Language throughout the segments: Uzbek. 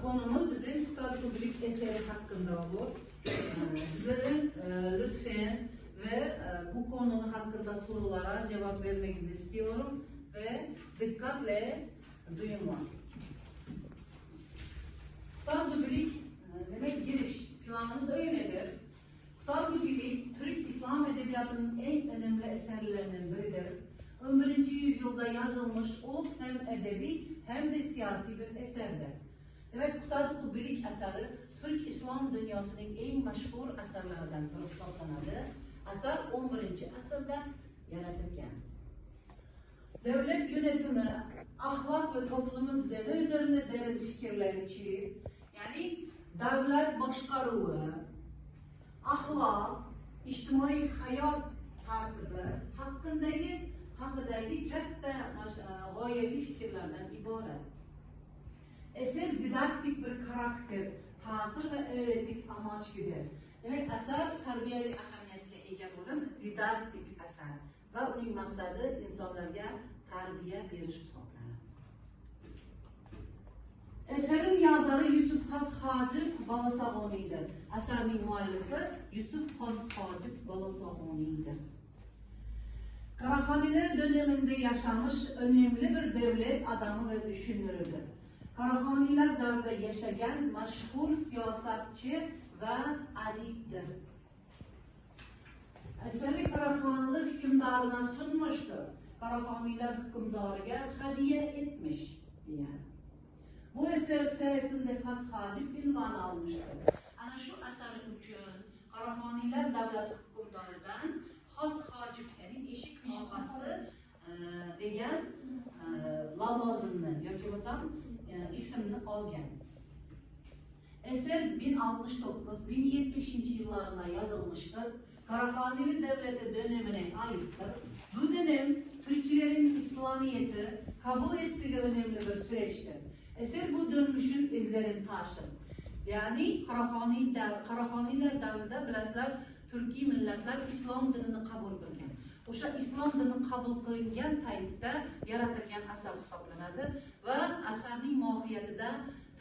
konumuz bizim Kutad Kubrick eseri hakkında olur. Sizlerin lütfen ve bu konunun hakkında sorulara cevap vermenizi istiyorum ve dikkatle duyunlar. Kutad Kubrick demek giriş planımız öyledir. Kutad Kubrick Türk İslam Edebiyatı'nın en önemli eserlerinden biridir. 11. yüzyılda yazılmış olup hem edebi hem de siyasi bir eserdir. Demek Kutad Kubrick eseri Türk İslam dünyasının en meşhur eserlerinden biri hesaplanır. Eser 11. asırda yaratılgan. Devlet yönetimi, ahlak ve toplumun düzeni üzerine derin fikirler içerir. Yani devlet başkaruvu, ahlak, içtimai hayat tertibi hakkındaki katta g'oyaviy fikrlardan iborat. Eser didaktik bir karakter, ta'sir ve öğretlik amaç güder. Demek eser terbiyevi ahamiyatga ega bo'lib, didaktik eser ve uning maqsadi insonlarga tarbiya berish hisoblanadi. Eserin yazarı Yusuf Has Hacip Balasag'oniydir. Eserning muallifi Yusuf Has Hacip Balasag'oniydir. Karakhaniler döneminde yaşamış önemli bir devlet adamı ve düşünürüdür. Karakhaniler davrida yaşayan meşhur siyasetçi ve adibdir. Eseri Karakhanilik hükümdarına sunmuştur. Karakhaniler hükümdarıga hediye etmiş diye. Bu eser sayesinde Has Hacip ünvan almıştır. Ana şu eserin üçün Karakhaniler devlet hükümdarıdan Has Hacip yani eşik nişabası degan lavozimni yoki bo'lsam ismini olgan. Eser 1069-1070 yıllarında yazılmıştır. Karahanili devleti dönemine aittir. Bu dönem Türklerin İslamiyet'i kabul ettiği önemli bir süreçtir. Eser bu dönüşün izlerini taşır. Yani Karahaniler davrida bilasizlar Türkiy millatlar İslam dinini kabul qilgan. O'sha İslam dinini kabul qilingan paytda yaratilgan asar hisoblanadi va asarning mohiyatida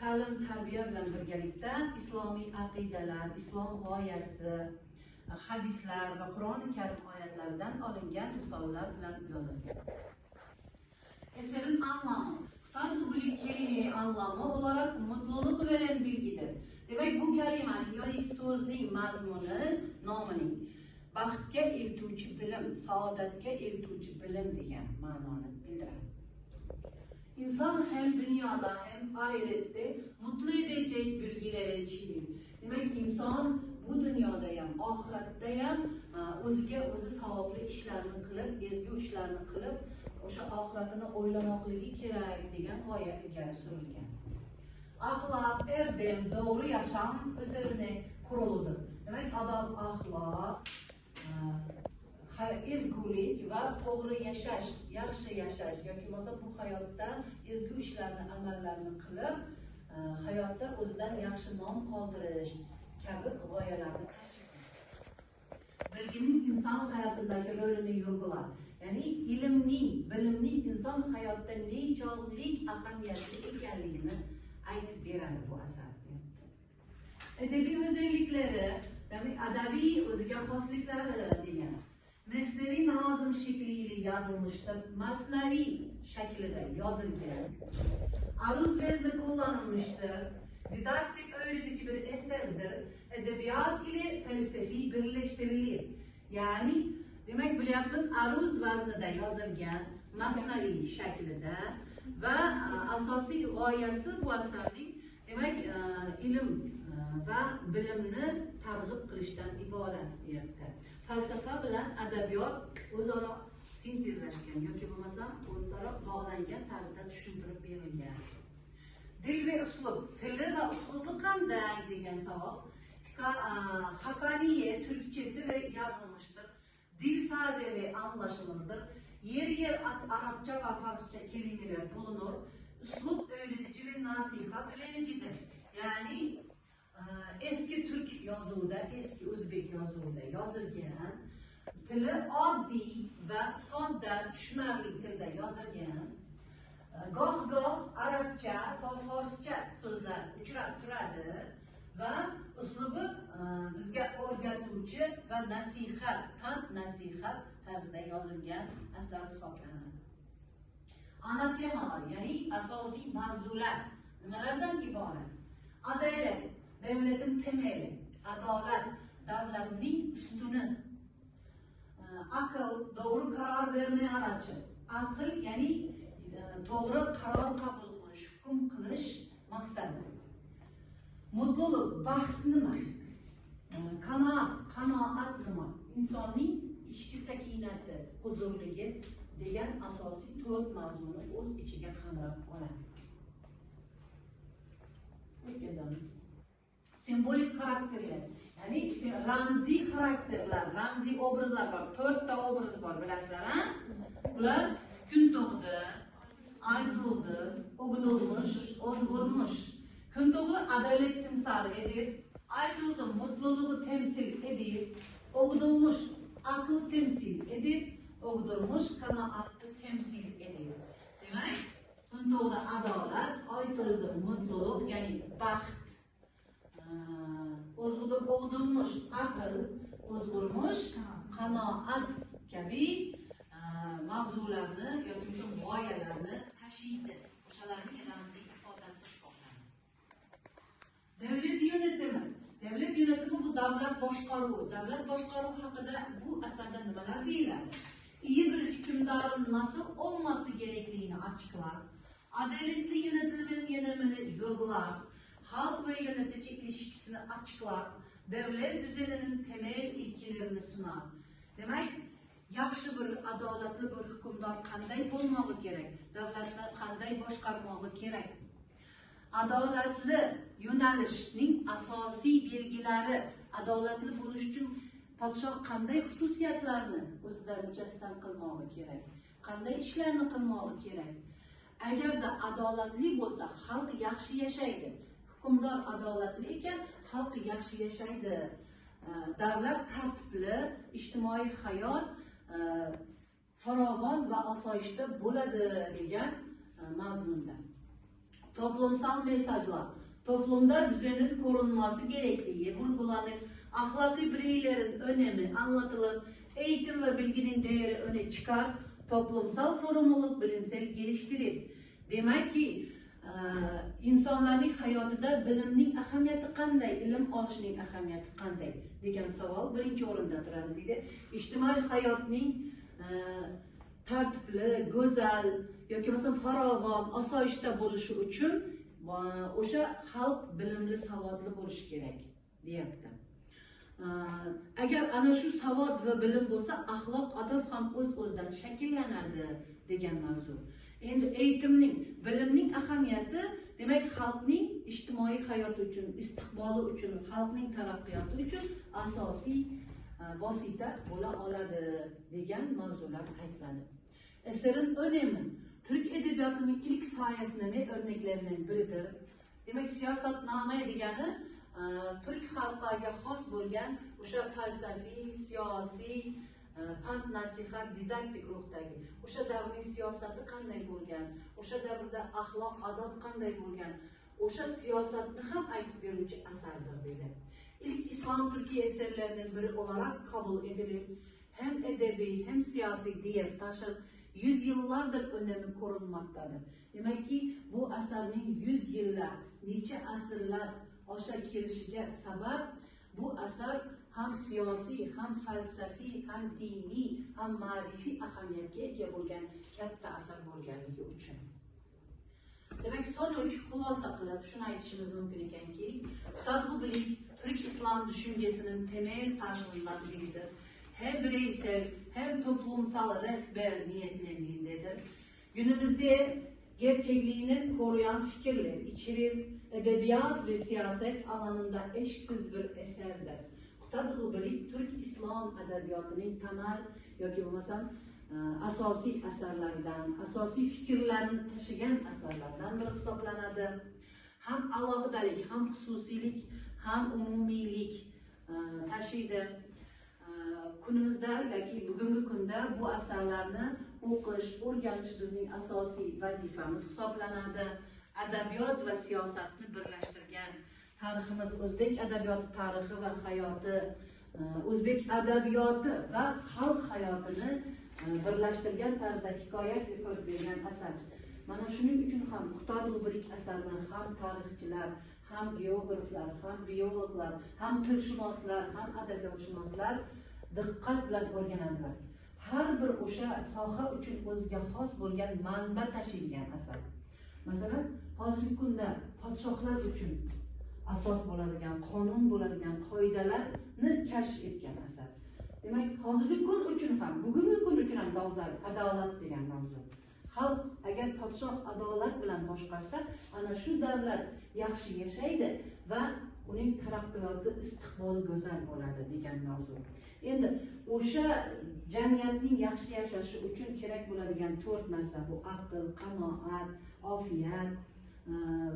ta'lim tarbiya bilan birgalikda islomiy aqidalar, islom g'oyasi, hadislar va Qur'oni Karim oyatlaridan olingan misollar bilan yozilgan. Eserin anlamı, Kutad Kubrick kelime anlamı olarak mutluluk veren bilgidir. Demek bu kelimenin yani so'zning mazmuni, nomining baxtga eltuvchi bilim, saodatga eltuvchi bilim degan ma'noni bildiradi. İnsan hem dünyada hem ahirette mutlu edecek bilgilere erişir. Demek insan bu dünyada ham, oxiratda ham o'ziga o'zi savobli ishlarni qilib, ezgu ishlarni qilib, o'sha oxiratini o'ylamoqligi kerak degan g'oya ilgari surilgan. Ahlak, erdem, doğru yaşam üzerine kuruludur. Demek adab, ahlak, ezgulik ve doğru yaşaş, yaxshi yaşaş, yoki bo'lsa bu hayotda ezgu ishlarni, amallarni qilib, hayotda o'zidan yaxshi nom qoldirish kabi g'oyalarni tashkil qiladi. Bilgining inson hayotidagi rolini yurgilar. Yani bilimning inson hayotda nechog'lik ahamiyatli ekanligini aytib beradi bu asarda. Edebiy özellikleri, demek adabiy o'ziga xosliklari degan. Mesnevi nazım şekliyle yazılmıştır. Masnavi şeklinde yazılgan. Aruz vezni kullanılmıştır. Didaktik öğretici bir eserdir. Edebiyat ile felsefi birleştirilir. Yani demek bilyapmiz aruz veznida yazılgan masnavi şeklinde ve asosiy g'oyasi bu asarning demek ilim ve bilimni targ'ib qilishdan iborat deyapti. Falsafa bilan adabiyot o'zaro sintezlashgan yoki bo'lmasam o'zaro bog'langan tarzda tushuntirib berilgan. Dil ve uslub, tili ve uslubi qanday degan savol. Hakaniye Türkçesi ve yazılmıştır. Dil sade ve anlaşılırdır. Yer Arapça ve Farsça kelimeler bulunur. Uslub öğretici ve nasihat vericidir. Yani eski Türk yazıda, eski Özbek yazıda yazılgan, tili oddiy ve sodda, tushunarli tilda yazılgan, goh-goh arabcha va forscha so'zlar uchrab turadi va uslubi bizga o'rgatuvchi va nasihat, pand nasihat tarzida yozilgan asar hisoblanadi. Ana temalar, ya'ni asosiy mavzular nimalardan iborat? Adolat, davlatning temeli, adolat, davlatning ustuni, aql, to'g'ri qaror vermay arachi, aql ya'ni to'g'ri qaror qabul qilish, hukm qilish maqsadi. Mutluluk, baxt nima? Qanoat nima? Insonning ichki sakinati, huzurligi degan asosiy 4 mavzuni o'z ichiga qamrab oladi. O'tkazamiz. Simbolik xarakterlar, ya'ni ramziy xarakterlar, ramziy obrazlar bor. 4 ta obraz bor, bilasizlar, ha? Ular kun tug'di, ay to'ldi, o'g'dilmish, o'zg'urmish. Kun tug'di adolat timsoli edir, ay to'ldi mutluluğu temsil edir, o'g'dilmish aql temsil edir, o'g'dilmish qanoatni temsil edir. Demak, kun tug'di adolat, ay to'ldi mutluluk, ya'ni baxt, o'g'dilmish aql, o'zg'urmish qanoat kabi mavzularni yoki g'oyalarni tashiydi. O'shalarning ramziy ifodasi hisoblanadi. Davlat yönetimi. Davlat yönetimi bu davlat boshqaruvi. Davlat boshqaruvi haqida bu asarda nimalar deyiladi? İyi bir hükümdarın nasıl olması gerektiğini açıklar. Adaletli yönetilimin yönetimini vurgular. Halk ve yönetici ilişkisini açıklar. Devlet düzeninin temel ilkelerini sunar. Demek yaxshi bir adolatli bir hukmdor qanday bo'lmoqi kerak? Davlatni qanday boshqarmoqi kerak? Adolatli yo'nalishning asosiy belgilari, adolatli bo'lish uchun podshoh qanday xususiyatlarni o'zida mujassam qilmoqi kerak? Qanday ishlarni qilmoqi kerak? Agarda adolatli bo'lsa, xalq yaxshi yashaydi. Hukmdor adolatli ekan, xalq yaxshi yashaydi. Davlat tartibli, ijtimoiy hayot farovon va osoyishta bo'ladi degan mazmunda. Toplumsal mesajlar. Toplumda düzenin korunması gerekliliği vurgulanır. Ahlaki bireylerin önemi anlatılır. Eğitim ve bilginin değeri öne çıkar. Toplumsal sorumluluk bilimsel geliştirir. Demek ki insanların hayotida bilimning ahamiyati qanday, ilm olishning ahamiyati qanday degan savol birinchi o'rinda turadi deydi. İjtimoiy hayotning tartibli, go'zal yoki masalan farovon, osoyishta bo'lishi uchun o'sha xalq bilimli, savodli bo'lishi kerak deyapti. Agar ana shu savod va bilim bo'lsa, axloq, odob ham o'z-o'zidan shakllanadi degan mavzu. Endi eğitimning, bilimning ahamiyati, demak xalqning ijtimoiy hayoti uchun, istiqboli uchun, xalqning taraqqiyoti uchun asosiy vosita bo'la oladi degan mavzular aytiladi. Eserin önemi, Türk edebiyotining ilk soyasini örneklerinden biridir. Demak, siyosatnoma degani Türk xalqlariga xos bo'lgan o'sha falsafiy, siyosiy, pand nasihat, didaktik ruhdagi o'sha davrning siyosati qanday bo'lgan, o'sha davrda axloq, odob qanday bo'lgan, o'sha siyosatni ham aytib beruvchi asardir dedi. İlk İslam Türkiye eserlerinden biri olarak kabul edilir. Hem edebi hem siyasi değer taşır. Yüzyıllardır önemi korunmaktadır. Demek ki bu asarning 100 yıllar, neçe asırlar aşağı kirişige sebep bu asar hem siyasi, hem felsefi, hem dini, hem marifi ahamiyetga ega bo'lgan katta asar bo'lganligi uchun. Demek sonuç xulosa qilib shuni aytishimiz mumkin ekanki, Tadg'ublik Türk İslam düşüncesinin temel taşlarından biridir. Hem bireysel hem toplumsal rehber niyetlerindedir. Günümüzde gerçekliğini koruyan fikirler içerir, edebiyat ve siyaset alanında eşsiz bir eserdir. Tadg'ublik Türk İslam edebiyatının temel yoki bo'lmasam asosiy asarlardan, asosiy fikrlarni tashigan asarlardan biri hisoblanadi. Ham alohidalik, ham xususiylik, ham umumiylik tashiydi. kunimizda yoki bugungi kunda bu asarlarni o'qish, o'rganish bizning asosiy vazifamiz hisoblanadi. Adabiyot va siyosatni birlashtirgan tariximiz, o'zbek adabiyoti tarixi va hayoti, o'zbek adabiyoti va xalq hayotini birlashtirgan tarzda hikoya qilib bergan asar. Mana shuning uchun ham Muxtor Ulug'bek asarini ham tarixchilar, ham geograflar, ham biologlar, ham tilshunoslar, ham adabiyotshunoslar diqqat bilan o'rganadilar. Har bir o'sha soha uchun o'ziga xos bo'lgan manba tashiydigan asar. Masalan, hozirgi kunda podshohlar uchun asos bo'ladigan, qonun bo'ladigan qoidalarni kashf etgan asar. Demak, hozirgi kun uchun ham, bugungi kun uchun ham dolzarb adolat degan mavzu. Xalq agar podshoh adolat bilan boshqarsa, ana shu davlat yaxshi yashaydi va uning taraqqiyoti, istiqboli go'zal bo'ladi degan mavzu. Endi o'sha jamiyatning yaxshi yashashi uchun kerak bo'ladigan 4 narsa bu aql, qanoat, ofiyat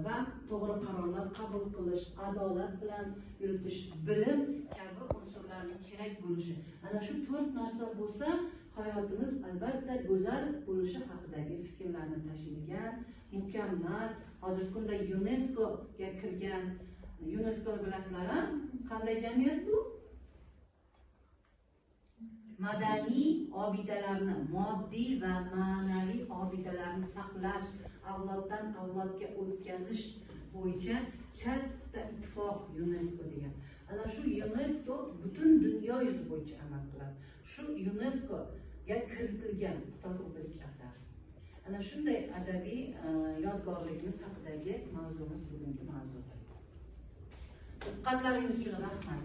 va to'g'ri qarorlar qabul qilish, adolat bilan yuritish, bilim kabi unsurlarning kerak bo'lishi. Ana shu 4 narsa bo'lsa, hayotimiz albatta go'zal bo'lishi haqidagi fikrlarni tashiydigan, mukammal, hozirgi kunda UNESCO-ga kirgan, UNESCO bilasizlar, qanday jamiyat bu? Madaniy obidalarni, moddiy va ma'naviy obidalarni saqlash, avloddan avlodga o'tkazish bo'yicha katta ittifoq UNESCO degan. Ana shu UNESCO butun dunyo yuzi bo'yicha amal qiladi. Shu UNESCO-ga kiritilgan Muxtor Ulug'bek asar. Ana shunday adabiy yodgorligimiz haqidagi mavzumiz bugungi mavzu. Diqqatlaringiz uchun rahmat.